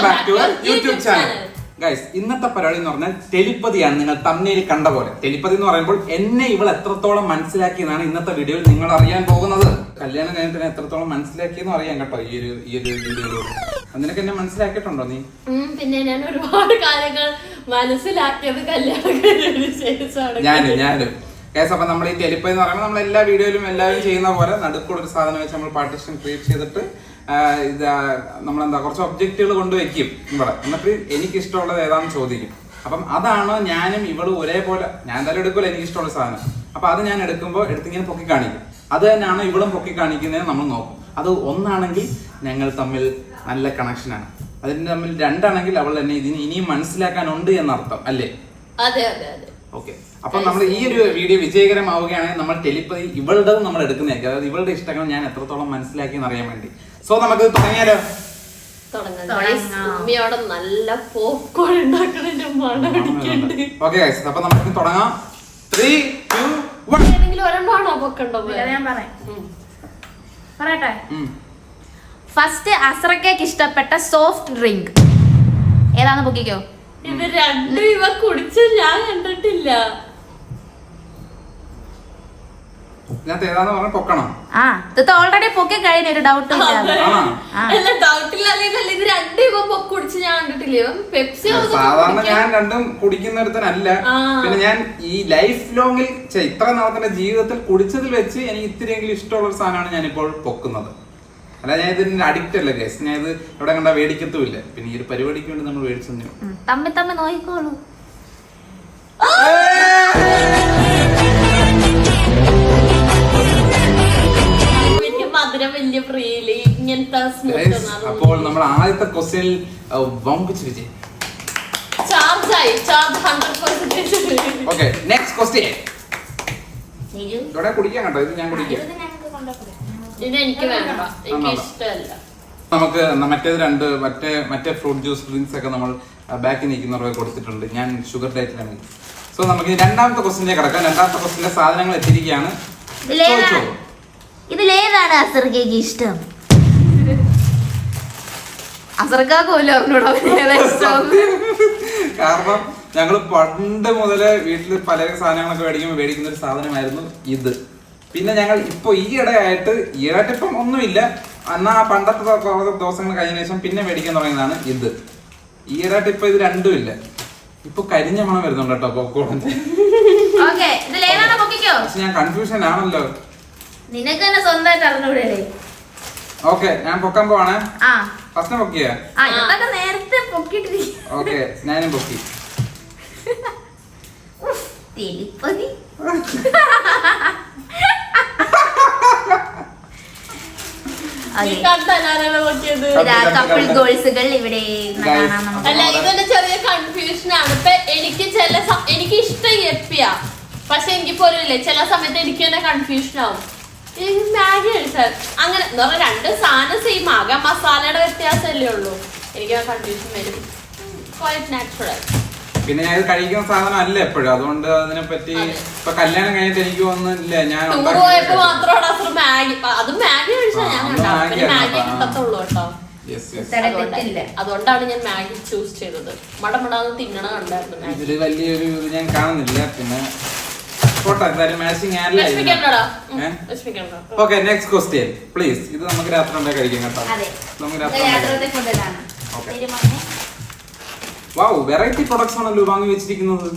Back to YouTube channel. Guys, ഇന്നത്തെ പരിപാടി എന്ന് പറഞ്ഞാൽ ടെലിപ്പതിയാണ്. നിങ്ങൾ തമ്മിൽ കണ്ട പോലെ ടെലിപ്പതി എന്ന് പറയുമ്പോൾ എന്നെ ഇവൾ എത്രത്തോളം മനസ്സിലാക്കിയെന്നാണ് ഇന്നത്തെ വീഡിയോയിൽ നിങ്ങൾ അറിയാൻ പോകുന്നത്. കല്യാണം കഴിഞ്ഞിട്ട് എത്രത്തോളം മനസ്സിലാക്കിയെന്ന് അറിയാം കേട്ടോ ഈ ഒരു വീഡിയോയിലൂടെ. നിനക്ക് എന്നെ മനസ്സിലാക്കിയിട്ടുണ്ടോ നീ? പിന്നെ ഞാൻ ഒരുപാട് കാര്യങ്ങൾ മനസ്സിലാക്കിയത് കല്യാണം ഞാനും ഗൈസ്. അപ്പൊ നമ്മൾ ഈ ടെലിപ്പതി എന്ന് പറയുമ്പോൾ നമ്മൾ എല്ലാ വീഡിയോയിലും എല്ലാവരും ചെയ്യുന്ന പോലെ നടുക്കൂടെ ഒരു സാധനം വെച്ച് നമ്മൾ പാർട്ടീഷൻ ക്രിയേറ്റ് ചെയ്തിട്ട് ഇത് നമ്മളെന്താ കുറച്ച് ഒബ്ജക്റ്റുകൾ കൊണ്ടുവയ്ക്കും ഇവിടെ. എന്നിട്ട് എനിക്ക് ഇഷ്ടമുള്ളത് ഏതാണെന്ന് ചോദിക്കും. അപ്പം അതാണോ ഞാനും ഇവളും ഒരേപോലെ, ഞാൻ എന്തായാലും എടുക്കുമല്ലോ എനിക്ക് ഇഷ്ടമുള്ള സാധനം. അപ്പൊ അത് ഞാൻ എടുക്കുമ്പോൾ എടുത്തിങ്ങനെ പൊക്കി കാണിക്കും. അത് തന്നെയാണോ ഇവളും പൊക്കി കാണിക്കുന്നത് നമ്മൾ നോക്കും. അത് ഒന്നാണെങ്കിൽ ഞങ്ങൾ തമ്മിൽ നല്ല കണക്ഷനാണ്, അതിന് തമ്മിൽ രണ്ടാണെങ്കിൽ അവൾ എന്നെ ഇതിന് ഇനിയും മനസ്സിലാക്കാനുണ്ട് എന്നർത്ഥം അല്ലേ? അതെ അതെ അതെ. ഓക്കെ, അപ്പൊ നമ്മൾ ഈ ഒരു വീഡിയോ വിജയകരമാവുകയാണെങ്കിൽ നമ്മൾ ടെലിപ്പതി ഇവളുടെ നമ്മൾ എടുക്കുന്നതായിരിക്കും. അതായത് ഇവളുടെ ഇഷ്ടങ്ങൾ ഞാൻ എത്രത്തോളം മനസ്സിലാക്കിയെന്ന് അറിയാൻ വേണ്ടി. സോ നമുക്ക് തുടങ്ങിയാലോ? ഉമ്മയോടെ നല്ല പോപ്കോൺ ഉണ്ടാക്കണ മണം അടിക്കണ്ട്. ഓക്കെ ഗൈസ്, അപ്പൊ നമുക്ക് തുടങ്ങാം. 3, 2, 1. ഏതെങ്കിലും ഒരെണ്ണമാണോ പൊക്കണ്ടോ? ഞാൻ പറയട്ടെ. ഫസ്റ്റ് അസ്രക്കയ്ക്ക് ഇഷ്ടപ്പെട്ട സോഫ്റ്റ് ഡ്രിങ്ക് ഏതാന്ന് പൊക്കിക്കോ. ഇത് രണ്ടും ഇവ കുടിച്ച ഞാൻ കണ്ടിട്ടില്ല. ഇത് ഓൾറെഡി പൊക്കി കഴിഞ്ഞ ഒരു ഡൗട്ട് ഇത് രണ്ടും ഇവ കുടിച്ച് ഞാൻ കണ്ടിട്ടില്ല. പെപ്സി സാധാരണ ഞാൻ രണ്ടും കുടിക്കുന്നിടത്തനല്ല. പിന്നെ ഞാൻ ഈ ലൈഫ് ലോങ്ങിൽ ഇത്ര നാളത്തെ ജീവിതത്തിൽ കുടിച്ചതിൽ വെച്ച് എനിക്ക് ഇത്തിരിയെങ്കിലും ഇഷ്ടമുള്ള ഒരു സാധനമാണ് ഞാനിപ്പോൾ പൊക്കുന്നത്. അല്ല, ഞാൻ ഇതിന്റെ അഡിക്റ്റ് അല്ല ഗൈസ്. ഞാൻ ഇത് എവിടെ കണ്ടാ മേടിക്കത്തുമില്ല. പിന്നെ ഈ ഒരു പരിപാടിക്ക് വേണ്ടി നമ്മൾ മേടിച്ചു തമ്മിൽ നോക്കിക്കോളൂ. വലിയ പ്രിയയില് ഇങ്ങനത്തെ. അപ്പോൾ നമ്മൾ ആദ്യത്തെ ക്വസ്റ്റ്യൻ വമ്പിച്ച് വിജയ്. Okay, next question. ഇവിടെ കുടിക്കാൻ കേട്ടോ, ഇത് ഞാൻ കുടിക്കാം. ഇത് എനിക്ക് വേണ്ട, എനിക്ക് ഇഷ്ടമല്ല. നമുക്ക് മറ്റേ ഫ്രൂട്ട് ജ്യൂസ് ഡ്രിങ്ക്സ് ഒക്കെ നമ്മൾ ബാക്കി നിൽക്കുന്നവർക്ക് കൊടുത്തിട്ടുണ്ട്. ഞാൻ ഷുഗർ ഡയറ്റിലാണ്. സോ നമുക്ക് രണ്ടാമത്തെ ക്വസ്റ്റ്യനിലേക്ക് കിടക്കാം. രണ്ടാമത്തെ ക്വസ്റ്റ്യന്റെ സാധനങ്ങൾ എത്തിയിരിക്കുകയാണ്. ഇതിലേതാണ് അസർക്കയ്ക്ക് ഇഷ്ടം? അസർക്കാക്ക് പോലും അറിഞ്ഞൂടാ. കാരണം ഞങ്ങൾ പണ്ട് മുതലേ വീട്ടിൽ പല സാധനങ്ങളൊക്കെ മേടിക്കുന്ന ഒരു സാധനമായിരുന്നു ഇത്. പിന്നെ ഞങ്ങൾ ഇപ്പൊ ഈയിടെയായിട്ട് ഇപ്പം ഒന്നുമില്ല, എന്നാ ആ പണ്ടത്തെ ദിവസങ്ങൾ കഴിഞ്ഞ ശേഷം പിന്നെ മേടിക്കാൻ തുടങ്ങിയതാണ് ഇത്. ഈയിടെയായിട്ട് ഇപ്പൊ ഇത് രണ്ടും ഇല്ല. ഇപ്പൊ കരിഞ്ഞ മണം വരുന്നുണ്ട് കേട്ടോ പോപ്കോണിന്റെ. പക്ഷെ ഞാൻ കൺഫ്യൂഷൻ ആണല്ലോ. നിനക്ക് തന്നെ സ്വന്തമായിട്ട് അറിഞ്ഞൂടെ? ഓക്കെ, ഞാൻ പൊക്കാൻ പോവാണ്. ഫസ്റ്റ് പൊക്കിയ നേരത്തെ പൊക്കിട്ട്. ഓക്കെ, ഞാനും പൊക്കി. തെളിപ്പതി കപ്പിൾ ഗോൾസുകൾ ഇവിടെ. അല്ല, ഇതൊരു ചെറിയ കൺഫ്യൂഷനാണ്. ഇപ്പൊ എനിക്ക് ഇഷ്ടം എപ്പിയാ, പക്ഷെ എനിക്ക് പോലും ഇല്ലേ ചില സമയത്ത് എനിക്ക് തന്നെ കൺഫ്യൂഷൻ ആവും. മാഗി കഴിച്ചാൽ അങ്ങനെ എന്താ പറയുക, രണ്ട് സാധനം സെയിം ആകാം, മസാലയുടെ വ്യത്യാസമല്ലേ ഉള്ളൂ. എനിക്ക് ആ കൺഫ്യൂഷൻ വരും. Quite natural. പിന്നെ ഞാൻ ഇത് കഴിക്കുന്ന സാധനം അല്ല എപ്പോഴും, അതുകൊണ്ട് അതിനെ പറ്റി ഇപ്പൊ കല്യാണം കഴിഞ്ഞിട്ട് എനിക്ക് തോന്നുന്നില്ല. ഞാൻ പോയപ്പോ മാത്രമാണ് മാഗി, അതും മാഗി കഴിച്ചാൽ ഞാൻ മാഗി കിട്ടത്തുള്ളൂ കേട്ടോ. അതുകൊണ്ടാണ് ഞാൻ മാഗി ചൂസ് ചെയ്തത്. മടമടാന്ന് തിന്നണ കണ്ടായിരുന്നു. ഇതില് വലിയൊരു ഇത് ഞാൻ കാണുന്നില്ല. പിന്നെ ഓക്കെ, നെക്സ്റ്റ് ക്വസ്റ്റ്യൻ പ്ലീസ്. ഇത് നമുക്ക് രാത്രി ഉണ്ടായി കഴിക്കാം കേട്ടോ. നമുക്ക് രാത്രി. വൗ, വെറൈറ്റി പ്രൊഡക്ട്സ് ആണല്ലോ വാങ്ങി വെച്ചിരിക്കുന്നത്.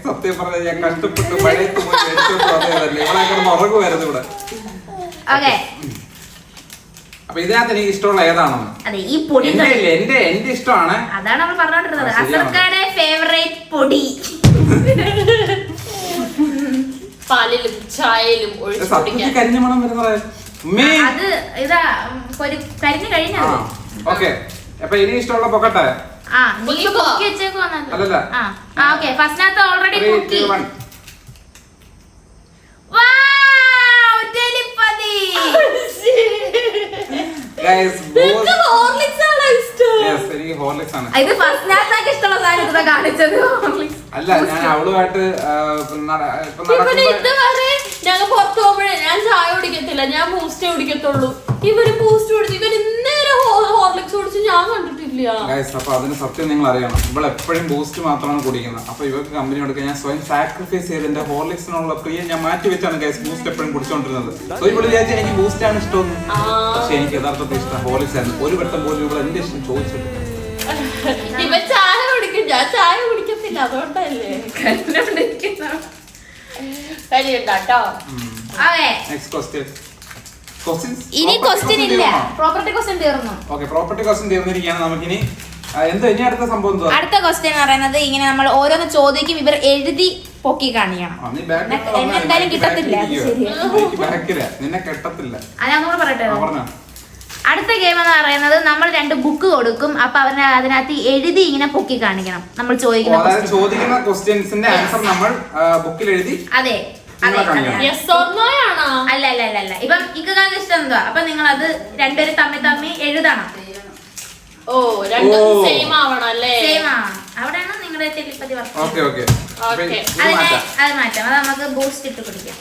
സത്യം പറഞ്ഞാൽ ഞാൻ കഷ്ടപ്പെട്ട് മഴയത്ത് പോയി മേടിച്ചോണ്ടല്ലേ ഇവിടെ ഉറങ്ങുമായിരുന്നു ഇവിടെ. അപ്പൊ ഇതിനകത്ത് എനിക്ക് ഇഷ്ടമുള്ള ഏതാണോ? എന്റെ ഇഷ്ടമാണ്. അതാണ് നമ്മൾ പറഞ്ഞോണ്ടിരുന്നത്. അസർക്കാരുടെ ഫേവറേറ്റ് പൊടി. പാലിലും ചായയിലും കരിഞ്ഞ മണം വരുന്നത്. അത് ഇതാ കരിഞ്ഞു കഴിഞ്ഞാ. ഓക്കെ, അപ്പൊ ഇനി ഇഷ്ടമുള്ള പൊക്കട്ടെ. അല്ലല്ല, ഫസ്റ്റിനകത്ത് ഓൾറെഡി പൊക്കി. അല്ല, ഞാൻ അവളുമായിട്ട് ഞങ്ങൾ പുറത്തു പോകുമ്പോഴേ ഞാൻ ചായ കുടിക്കത്തില്ല, ഞാൻ ബൂസ്റ്റേ കുടിക്കത്തുള്ളൂ. ഇവര് ബൂസ്റ്റ് കുടിച്ചു, ഇവർ ഇന്നേരം ഹോർലിക്സ് ഇല്ല. ഗൈസ് അപ്പൊ അതിന് സത്യം നിങ്ങൾ അറിയണം, ഇവൾ എപ്പോഴും ബൂസ്റ്റ് മാത്രമാണ് കുടിക്കുന്നത്. അപ്പൊ ഇവർക്ക് കമ്പനി കൊടുക്കാൻ ഞാൻ സ്വയം സാക്രിഫൈസ് ചെയ്ത് എന്റെ ഹോർലിക്സിനുള്ള പ്രിയം ഞാൻ മാറ്റി വെച്ചാണ് ഗൈസ് ബൂസ്റ്റ് എപ്പോഴും കുടിച്ചോണ്ടിരുന്നത്. സോ ഇവിടെ വിചാരിച്ചാൽ എനിക്ക് ബൂസ്റ്റ് ആണ് ഇഷ്ടം, പക്ഷെ എനിക്ക് യഥാർത്ഥത്തിൽ ഇഷ്ടം ഹോർലിക്സ് ആയിരുന്നു. ഒരു വട്ടം പോലും ഇവിടെ എന്റെ ഇഷ്ടം ചോദിച്ചിട്ടുണ്ട്. ഇവ ചായ കുടിക്കും, ഞാൻ ചായ കുടിക്കത്തില്ല, അതുകൊണ്ടല്ലേ കഴിയുണ്ടാട്ടോ. Next question. ഇനി ക്വസ്റ്റ്യൻ ഇല്ല, പ്രോപ്പർട്ടി ക്വസ്റ്റ്യൻ തീർന്നു. ഓക്കെ, പ്രോപ്പർട്ടി ക്വസ്റ്റ്യൻ തീർന്നിരിക്കുകയാണ്. നമുക്കിനി എന്താ ഇനി അടുത്ത സംഭവം എന്തുവാ? അടുത്ത ക്വസ്റ്റ്യൻ എന്ന് പറയുന്നത് ഇങ്ങനെ നമ്മൾ ഓരോന്ന് ചോദിക്കും, ഇവർ എഴുതി പൊക്കി കാണിക്കണം. എന്തായാലും കിട്ടത്തില്ല. നിന്നെ കെട്ടത്തില്ല. അതൊന്നുകൂടെ പറയട്ടെ. അടുത്ത ഗെയിം എന്ന് പറയുന്നത് നമ്മൾ 2 ബുക്ക് കൊടുക്കും, അപ്പൊ അവന് അതിനകത്ത് എഴുതി ഇങ്ങനെ പൊക്കി കാണിക്കണം നമ്മൾ ചോദിക്കുന്ന ക്വസ്റ്റ്യൻസിന്റെ ആൻസർ നമ്മൾ ബുക്കിൽ എഴുതി. അതെ, അല്ല അല്ല അല്ല. ഇപ്പം ഇക്കാക്ക് ഇഷ്ടം എന്താ, അപ്പൊ നിങ്ങൾ അത് രണ്ടുപേരും തമ്മി എഴുതണം. ഓ, രണ്ടും സെയിം ആവണം അല്ലേ? സെയിം ആവണം. അവിടെയാണ് നിങ്ങളുടെ ടെലിപ്പതി വർക്ക്. അത് മാറ്റാം. അത് നമുക്ക് ബൂസ്റ്റ് ഇട്ട് കുടിക്കാം.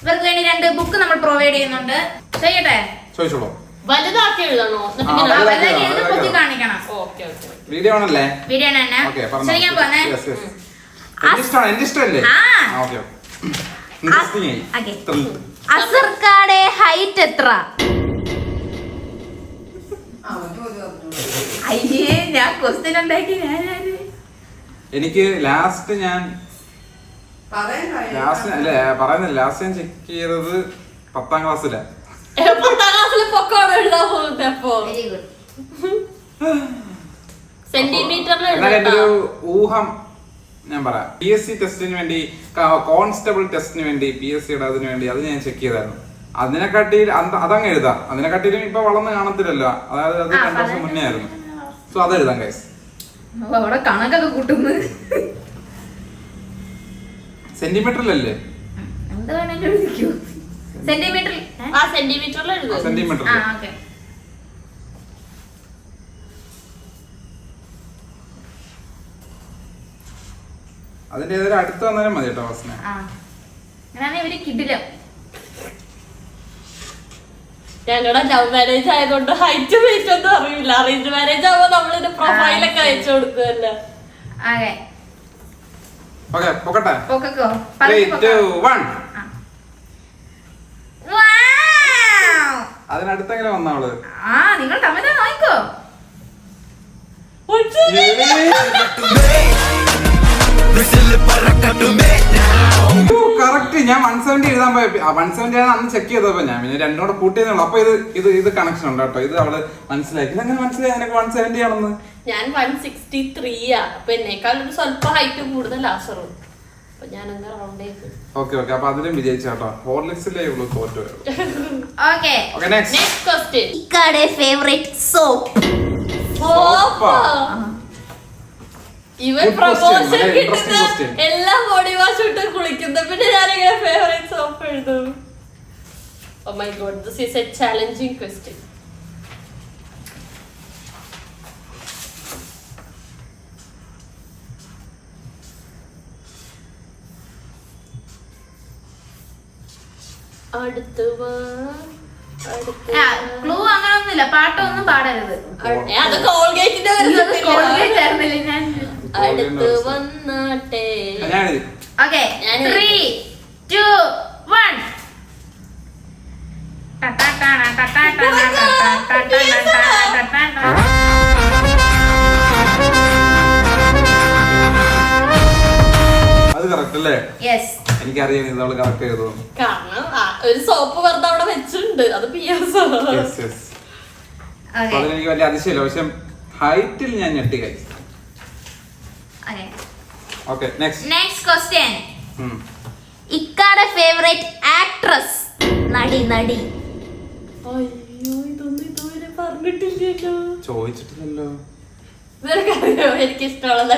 ഇവർക്ക് വേണ്ടി 2 ബുക്ക് നമ്മൾ പ്രൊവൈഡ് ചെയ്യുന്നുണ്ട്. ചെയ്യട്ടെ? ചോദിച്ചോളൂ. വലുതാക്കി എഴുതണോ? പൊക്കി കാണിക്കണം. വീഡിയോ ആണല്ലേ? വീഡിയോ ആണ്. ശരിക്കാൻ പോന്നെ. അസർക്കാടെ ഹൈറ്റ് എത്ര? അയ്യേ, ഞാൻ ക്വസ്റ്റ്യൻ ഉണ്ടാക്കി. എനിക്ക് ലാസ്റ്റ് ഞാൻ ചെക്ക് ചെയ്തത് 10ാം ക്ലാസ്സിലാ. 10ാം ക്ലാസ്സിൽ പൊക്കോടെ എഴുതാൻ പോകുന്നത്. അപ്പൊ സെന്റിമീറ്ററിൽ എന്റെ ഒരു ഊഹം ഞാൻ പറയാം. PSC ടെസ്റ്റിന് വേണ്ടി, കോൺസ്റ്റബിൾ ടെസ്റ്റിന് വേണ്ടി, PSCയുടെ അതിന് വേണ്ടി അത് ഞാൻ ചെക്ക് ചെയ്തായിരുന്നു. അതിനെക്കാട്ടി അതങ്ങ് എഴുതാം. അതിനെക്കാട്ടിലും ഇപ്പൊ വളർന്ന് കാണത്തില്ലല്ലോ, അതായത് അത് 2 വർഷം മുന്നേ ആയിരുന്നു. സോ അത് എഴുതാം ഗൈസ്. അവിടെ കണക്കൊക്കെ കൂട്ടുന്നു. സെന്റിമീറ്ററിലല്ലേ? സെന്റിമീറ്ററിൽ സെന്റിമീറ്റർ. അതിന്റെ ഏതൊരു അടുത്ത് വന്നാലും മതി കേട്ടോ ബസ്സിനെ. ഞങ്ങളുടെ ലവ് മാരേജ് ആയതുകൊണ്ട് ഹൈറ്റ് വെയിറ്റ് ഒന്നും അറിയില്ല. അറേഞ്ച് മാരേജ് ആവുമ്പോ നമ്മളിന്റെ പ്രൊഫൈലൊക്കെ അയച്ചു കൊടുക്കുമല്ലോ. അതിനടുത്തെങ്ങനെ വന്നവള്? നിങ്ങൾ തമ്മിൽ നോക്കോ. കറക്റ്റ്. ഞാൻ 170 എഴുതാൻ പോയ 170 ആണ് അന്ന് ചെക്ക് ചെയ്തപ്പോ ഞാൻ പിന്നെ 2 കൂടെ കൂട്ടിയതേ. അപ്പൊ ഇത് കണക്ഷൻ ഉണ്ട് കേട്ടോ. ഇത് അവള് മനസ്സിലാക്കി. ഇതങ്ങനെ മനസ്സിലായി നിനക്ക് 170 ആണെന്ന്? ഞാൻ 163 അപ്പൊ എന്നെക്കാൾ ഒരു സ്വല്പ ഹൈറ്റ് കൂടുതൽ ആസറും. അപ്പൊ ഞാൻ എന്താ റൗണ്ട് ചെയ്തു. ഓക്കെ. അപ്പൊ അതിലും വിജയിച്ചു കേട്ടോ. ഹോർലിക്സിലേ ഉള്ളൂ തോറ്റു. Next question. ഇക്കാടെ ഫേവറേറ്റ് സോപ്പ്. ഇവൻ പ്രൊമോഷൻ കിട്ടുന്ന എല്ലാ ബോഡി വാഷ് ഇട്ട് കുളിക്കുന്ന. പിന്നെ ഞാനിങ്ങനെ ഫേവറേറ്റ് സോപ്പ് എഴുതും. Oh my God, this is a challenging question. Clue അങ്ങനൊന്നുമില്ല. പാട്ടൊന്നും പാടരുത്. അത് കോൾഗേറ്റിന്റെ വരുന്നത്. കോൾഗേറ്റ് ആയിരുന്നില്ല ഞാൻ. അടുത്ത് വന്നാട്ടെ. ഓക്കെ, 3, 2, 1. അത് കറക്റ്റ് അല്ലേ? യെസ്. എനിക്കറിയാം ഇത് അവള് കറക്റ്റ് ചെയ്തു. കാരണം ഒരു സോപ്പ് വെറുതെ അവിടെ വെച്ചിട്ടുണ്ട്. അത് PS. അതിനെനിക്ക് വലിയ അതിശയമില്ല. പക്ഷെ ഹൈറ്റിൽ ഞാൻ ഞെട്ടി കഴിച്ചു. Okay, next question. ഇക്കാടെ ഫേവറേറ്റ് ആക്ട്രസ്. നടി. അയ്യോ, ഇതൊന്നും ഇതുവരെ പറഞ്ഞിട്ടില്ലല്ലോ. ചോദിച്ചിട്ടില്ലല്ലോ. നിനക്കറിയോ എനിക്ക് ഇഷ്ടമുള്ള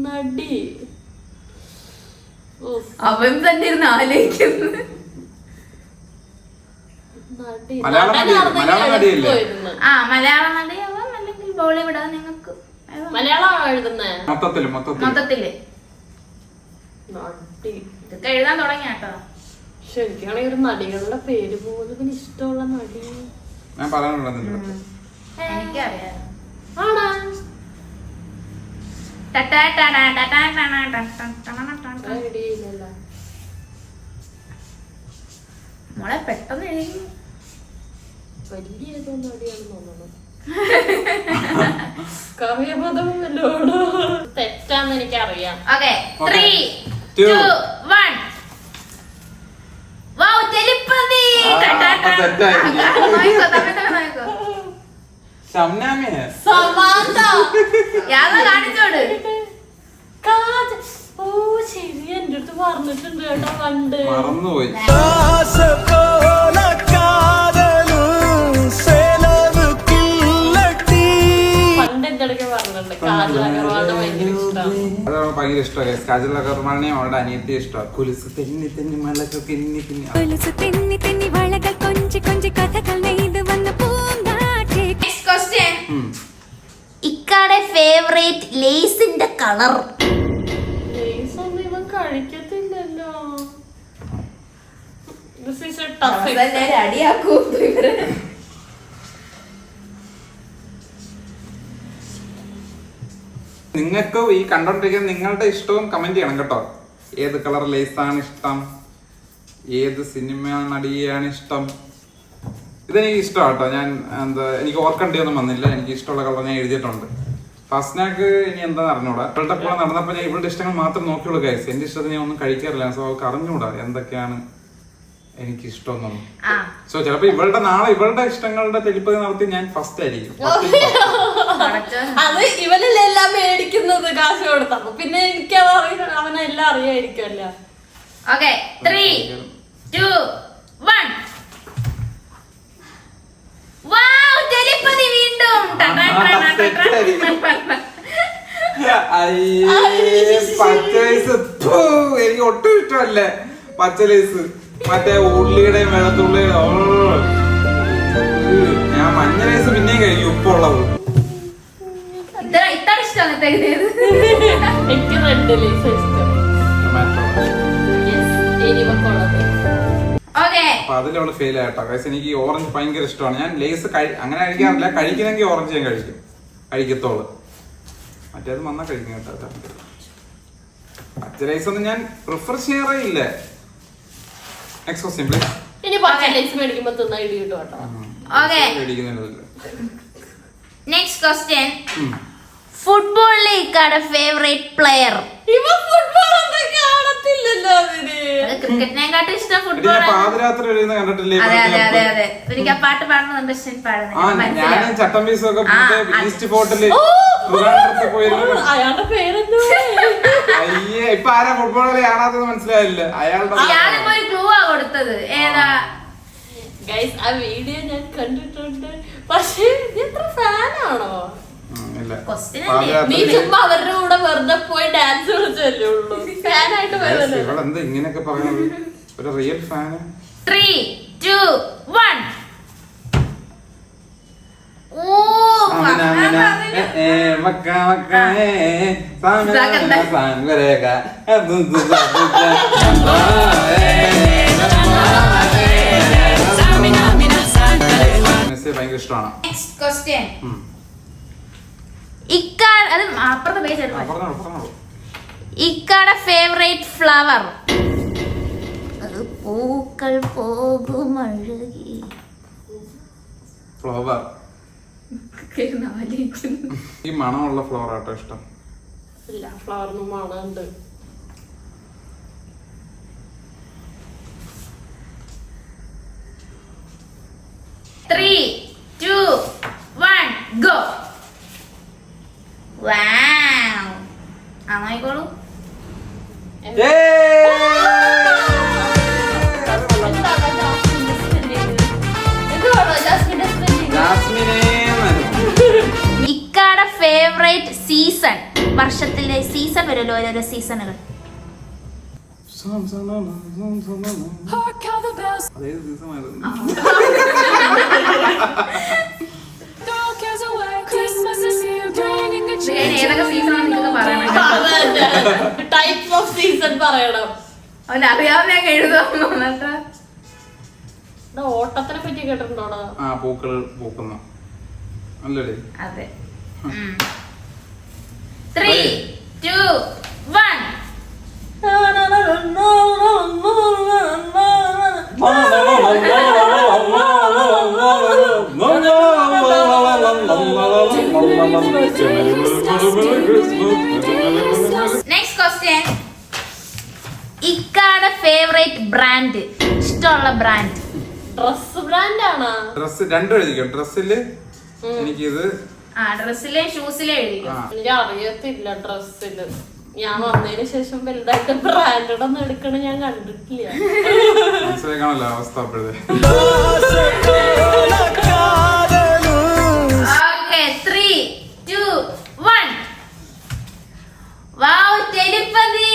നടി? അവൻ തന്നെ ഇരുന്ന് ആലോചിക്കുന്നു. മലയാളം നടിയല്ലേ? മലയാളം നടിയാവാം, അല്ലെങ്കിൽ ബോളിവുഡ്. അത് നിങ്ങൾക്ക് മലയാളമാണോ എഴുതുന്നത്? മൊത്തത്തില് ഇതൊക്കെ എഴുതാൻ തുടങ്ങിയ കേട്ടോ. പക്ഷെ എനിക്കാണെങ്കിൽ ഒരു നടികളുടെ പേര് പോലും പിന്നെ ഇഷ്ടമുള്ള നടി ഞാൻ പറയാനുള്ള നിന്റെ അടുത്ത്. എനിക്കറിയാം. ആണാ ഐഡിയയില്ലല്ലോ. മോളെ പെട്ടെന്ന് എഴുതി. വലിയ ഏതോ നടിയാണെന്ന് തോന്നുന്നു. കവിയപദം വല്ലോടോ തെറ്റാന്ന് എനിക്കറിയാം. Okay, Okay. 3, 2, 2, 1. വൗ, തെലിപ്പതി. തെറ്റായി. നോയിക്കോ, തമ്മിൽ നോയിക്കോ. ഷംനാമിയെ. സമാന്ത. യാതൊരു കാണിച്ചോട്. ഓ ശരി, എന്റെ അടുത്ത് പറഞ്ഞിട്ടുണ്ട് കേട്ടോ പണ്ട്. മറന്നുപോയി. പണ്ട് എന്റെ അടുക്കെ പറഞ്ഞിട്ടുണ്ട് കാജൽ അഗർവാളിനെ ഭയങ്കര ഇഷ്ടമാണ്. അത് ഭയങ്കര ഇഷ്ടമാണ്. കാജൽ അഗർവാളിനെയും അവളുടെ അനിയത്തി ഇഷ്ടമാണ്. കുലുസ് തെന്നി തെന്നി മലകൾ തെന്നി തെന്നി. Next question. ഇക്കാടെ ഫേവറേറ്റ് ലേസിന്റെ കളർ. ലേസ് ഒന്നും ഇവൻ കഴിക്കത്തില്ലല്ലോ. This is a tough exam. അടിയാക്കൂ ഇവര്. നിങ്ങൾക്ക് ഈ കണ്ടോണ്ടിരിക്കുന്ന നിങ്ങളുടെ ഇഷ്ടവും കമന്റ് ചെയ്യണം കേട്ടോ. ഏത് കളർ ലേസാണ് ഇഷ്ടം, ഏത് സിനിമ നടിയാണ് ഇഷ്ടം. ഇതെനിക്ക് ഇഷ്ടമാണ് കേട്ടോ. ഞാൻ എന്താ എനിക്ക് ഓർക്കേണ്ടിയൊന്നും വന്നില്ല. എനിക്ക് ഇഷ്ടമുള്ള കളർ ഞാൻ എഴുതിയിട്ടുണ്ട്. ഫസ്നാക്ക് ഇനി എന്താന്ന് അറിഞ്ഞൂടാ. ഇവളുടെ കൂടെ നടന്നപ്പോൾ ഞാൻ ഇവളുടെ ഇഷ്ടങ്ങൾ മാത്രം നോക്കിയുള്ളൂ ഗൈസ്. എന്റെ ഇഷ്ടത്തിന് ഞാൻ ഒന്നും കഴിക്കാറില്ല. സോ അവൾക്ക് അറിഞ്ഞൂടാ എന്തൊക്കെയാണ് എനിക്ക് ഇഷ്ടമൊന്നും. സോ ചിലപ്പോ ഇവളുടെ നാളെ ഇവളുടെ ഇഷ്ടങ്ങളുടെ തെളിപ്പതി നടത്തി ഞാൻ ഫസ്റ്റ് ആയിരിക്കും. അത് ഇവനെല്ലാം മേടിക്കുന്നത് കാശ് കൊടുത്തപ്പോ പിന്നെ എനിക്കത് അവനെല്ലാം അറിയായിരിക്കുമല്ലോ. ഓക്കേ, 3, 2, 1. വൗ, തെലിപ്പതി വീണ്ടും. പച്ചലേസ് എനിക്ക് ഒട്ടും ഇഷ്ടമല്ലേ പച്ചലേസ്. മറ്റേ ഉള്ളിയുടെയും വെള്ളത്തുള്ളിയുടെ ഞാൻ മഞ്ഞ ലേസ് പിന്നെയും കഴിക്കും ഉപ്പുള്ളത്. ഇത്ര ഇഷ്ടമാണ് എനിക്ക് റെഡ് ലേസ് ഇഷ്ടം. എരിവൊക്കെയുള്ളത്. അപ്പൊ അതിലവള് ഫെയിൽ ആയിട്ടോ ഗൈസ്. എനിക്ക് ഓറഞ്ച് ഭയങ്കര ഇഷ്ടമാണ്. ഞാൻ ലേസ് അങ്ങനെ കഴിക്കാറില്ല. കഴിക്കുന്നെങ്കിൽ ഓറഞ്ച് ഞാൻ കഴിക്കത്തോള്. മറ്റേത് വന്നാ കഴിക്കും കേട്ടോ. പച്ച ലേസ് ഒന്നും ഞാൻ പ്രിഫർ ചെയ്യാറേ ഇല്ല. Next question please. ഇനി പച്ച ലേസ് മേടിക്കുമ്പോ തിന്ന ഇടി കിട്ടും കേട്ടോ. Next question. ഫുട്ബോളിലെ ഇക്കാടെ ഫേവറേറ്റ് പ്ലെയർ. ഇവ ഫുട്ബോൾ ഒന്നും കാണത്തില്ലല്ലോ അതിന്. ക്രിക്കറ്റിനെക്കാട്ടും ഇഷ്ടം ഫുട്ബോൾ. പാതിരാത്രി വരുന്ന കണ്ടിട്ടില്ലേ? അതെ അതെ അതെ അതെ. എനിക്ക് ആ പാട്ട് പാടുന്നുണ്ട്. ഞാനും ചട്ടം പീസൊക്കെ ഈസ്റ്റ് ഫോർട്ടില് അയാളുടെ പേരെന്തോ. അയ്യേ, ഇപ്പൊ ആരാ ഫുട്ബോൾ കളി കാണാത്തത് മനസ്സിലായില്ല. ഞാനിപ്പോ ഒരു ക്ലൂ ആ കൊടുത്തത്. ഏതാ ഗൈസ്? ആ വീഡിയോ ഞാൻ കണ്ടിട്ടുണ്ട്. പക്ഷേ എത്ര ഫാനാണോ? നീ ചുമ്മാ അവരുടെ കൂടെ വെറുതെ പോയി ഡാൻസ് കളിച്ചല്ലേ ഉള്ളൂ. ഫാനായിട്ട് വരുമല്ലോ. ഇവളെന്താ ഇങ്ങനെയൊക്കെ പറയുന്നത്? ഒരു റിയൽ ഫാന്. 3, 2, 1. ഭയങ്കര ഇഷ്ടമാണ്. ഇക്കാടെ ഫേവറേറ്റ് ഫ്ലവർ. പൂക്കൾ പോകും അഴകി. ഫ്ലവർ. ഈ മണമുള്ള ഫ്ലവർ ആട്ടോ ഇഷ്ടം. ഇല്ല, ഫ്ലവറിന് മണമുണ്ട്. Three, 2, 1, go. Wow. ആയിക്കോളൂ. ഇക്കാടെ ഫേവറേറ്റ് സീസൺ. വർഷത്തിലെ സീസൺ വരുമല്ലോ, ഓരോരോ സീസണുകൾ. ടൈപ്പ് ഓഫ് സീസൺ പറയണം. അവൻ അറിയാവുന്ന എഴുതുന്നു. ഓട്ടത്തിനെ പറ്റി കേട്ടിട്ടുണ്ടോടാ? ആ പൂക്കൾ പൂക്കുന്ന അല്ലേ? അതെ. 3, 2, 1. Next question. ഇക്കാടെ ഫേവറേറ്റ് ബ്രാൻഡ്, ഇഷ്ടമുള്ള ബ്രാൻഡ്. ഡ്രസ് ബ്രാൻഡാണോ? ഡ്രസ് രണ്ടും എഴുതിക്കും. ഡ്രസ്സില് എനിക്കിത് ഡ്രസ്സിലെ ഷൂസിലെ എഴുതിക്കും. എനിക്ക് അറിയത്തില്ല ഡ്രസ്സില്. ഞാൻ വന്നതിന് ശേഷം വലുതായിട്ട് ബ്രാൻഡഡ് ഒന്നും എടുക്കണ ഞാൻ കണ്ടിട്ടില്ല. മനസ്സിലാക്കാണല്ലോ അവസ്ഥ അപ്പോഴത്തെ. ഓക്കേ, 3, 2, 1. വാവ്, തെലിപ്പതി.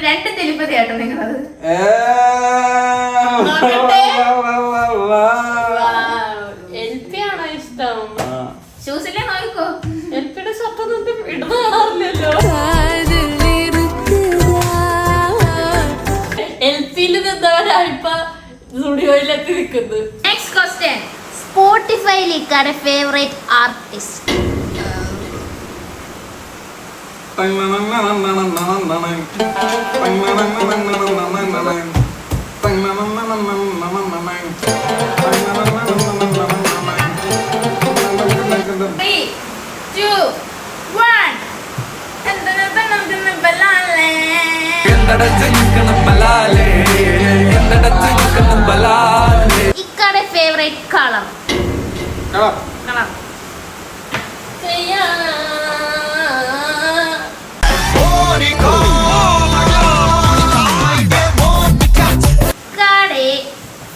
രണ്ട് തെലിപ്പതി ആട്ടോ നിങ്ങളത്. LP ആണോ ഇഷ്ടം? ഷൂസിലെ നോക്കോ. LPയുടെ ഷർട്ടൊന്നും ഇടുന്ന കാണാറില്ലല്ലോ. LPയിൽ നിന്നവരാ ഇപ്പൊ സ്റ്റുഡിയോയിലെത്തി നിൽക്കുന്നത്. Next question. സ്പോട്ടിഫൈയിൽ ഇക്കാടെ ഫേവറേറ്റ് ആർട്ടിസ്റ്റ്. ഇക്കാടെ ഫേവറേറ്റ് കളർ. കളർ ഇക്കാടെ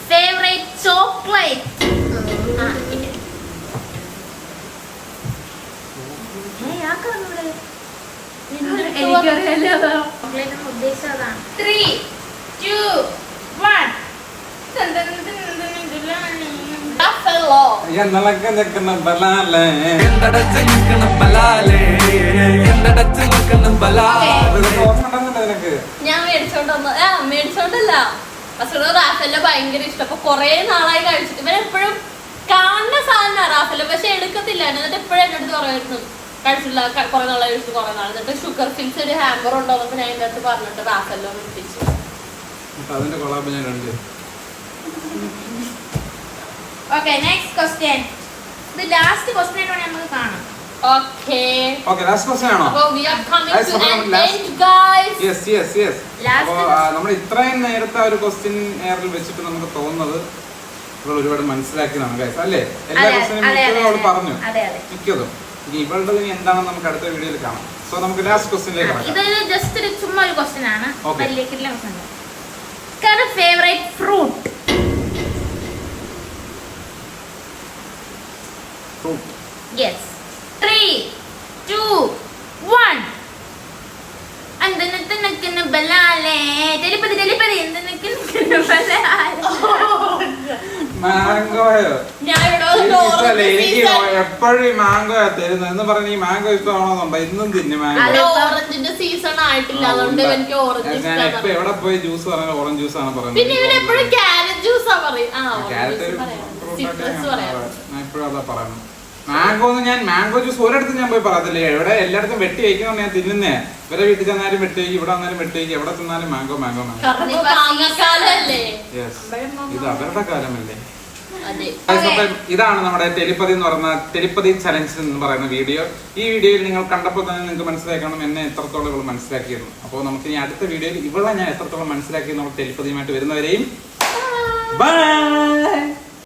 ഫേവറേറ്റ് ചോക്ലേറ്റ്. എനിക്കറിയാലോ. ചോക്ലേറ്റ് ഉദ്ദേശിച്ചതാണ്. 3, 2, 1. ഞാൻ മേടിച്ചോണ്ടല്ല റാഫെല്ല ഭയങ്കര ഇഷ്ടം. അപ്പൊ കൊറേ നാളായി കഴിച്ചിട്ട് ഇവൻ എപ്പോഴും കാണുന്ന സാധനം റാഫെല്ല, പക്ഷെ എടുക്കത്തില്ല. എന്നിട്ട് എപ്പോഴും എന്റെ അടുത്ത് പറയായിരുന്നു കഴിച്ചില്ല, കുറെ നാളായി കഴിച്ചിട്ട് കുറെ നാൾ. എന്നിട്ട് ഷുഗർ ഫിൽസ് ഒരു ഹാമ്പർ ഉണ്ടോന്നപ്പോ ഞാൻ എന്റെ അടുത്ത് പറഞ്ഞിട്ട് റാഫെല്ലോ മേടിച്ചു. Okay, next question. ഇത് ലാസ്റ്റ് ക്വസ്റ്റ്യൻ ആണ് നമുക്ക് കാണാം. ലാസ്റ്റ് ക്വസ്റ്റ്യൻ ആണോ? നമ്മൾ ഇത്രയും നേരത്തെ ഒരു ക്വസ്റ്റ്യൻ എയറിൽ വെച്ചിട്ട് നമുക്ക് തോന്നുന്നത് ഇവൾ ഒരുപാട് മനസ്സിലാക്കിയതാണ് ഗൈസ്, അല്ലേ? എല്ലാ ക്വസ്റ്റ്യനും പറഞ്ഞു മിക്കതും. ഇനി ഇവളുടെ ഇനി എന്താണെന്ന് നമുക്ക് അടുത്ത വീഡിയോയിൽ കാണാം. സോ നമുക്ക് ലാസ്റ്റ് ക്വസ്റ്റ്യനിലേക്ക് കടക്കാം. ഇത് ജസ്റ്റ് ഒരു ചുമ്മാ ഒരു ക്വസ്റ്റ്യൻ ആണ്. Favourite fruit. Yes. 3, 2, 1. എന്തിനത്തിന് ബലാലേ തെലിപ്പതി തെലിപ്പതി എന്തിനത്തിന് ബലാലേ. മാംഗോയോ? എനിക്ക് എപ്പോഴും മാംഗോ തരുന്നത് എന്ന് പറഞ്ഞ ഈ മാംഗോ ഇഷ്ടമാണോന്നുണ്ടോ? ഇന്നും തിന്നു മാംഗോ. ഓറഞ്ചിന്റെ സീസൺ ആയിട്ടില്ല, അതുകൊണ്ട് എനിക്ക് ഓറഞ്ച്. ഞാൻ എപ്പോ എവിടെ പോയി ജ്യൂസ് പറഞ്ഞാൽ ഓറഞ്ച് ജ്യൂസ് ആണ് പറയുന്നത്. പിന്നെ ഇവൻ എപ്പോഴും ക്യാരറ്റ് ജ്യൂസാ പറയും. ഞാൻ എപ്പോഴും അതാ പറയുന്നത്. മാംഗോ ഞാൻ മാംഗോ ജ്യൂസ് ഒരിടത്തും ഞാൻ പോയി പറയത്തില്ലേ. എവിടെ എല്ലായിടത്തും വെട്ടി വയ്ക്കുന്നതാണ് ഞാൻ തിന്നുന്നേ. ഇവരെ വീട്ടിൽ ചെന്നാലും വെട്ടി വയ്ക്കും, ഇവിടെ വന്നാലും വെട്ടി വയ്ക്കും, എവിടെ ചെന്നാലും മാംഗോ മാംഗോ മാംഗോ. ഇത് അവരുടെ കാലമല്ലേ. ഇതാണ് നമ്മുടെ ടെലിപ്പതി എന്ന് പറയുന്ന ടെലിപ്പതി ചലഞ്ച് എന്ന് പറയുന്ന വീഡിയോ. ഈ വീഡിയോയിൽ നിങ്ങൾ കണ്ടപ്പോൾ തന്നെ നിങ്ങൾക്ക് മനസ്സിലാക്കണം എന്നെ എത്രത്തോളം ഇവൾ മനസ്സിലാക്കിയിരുന്നു. അപ്പോൾ നമുക്ക് ഇനി അടുത്ത വീഡിയോയിൽ ഇവളെ ഞാൻ എത്രത്തോളം മനസ്സിലാക്കി നമ്മൾ ടെലിപ്പതിയുമായിട്ട് വരുന്നവരെയും ബൈ.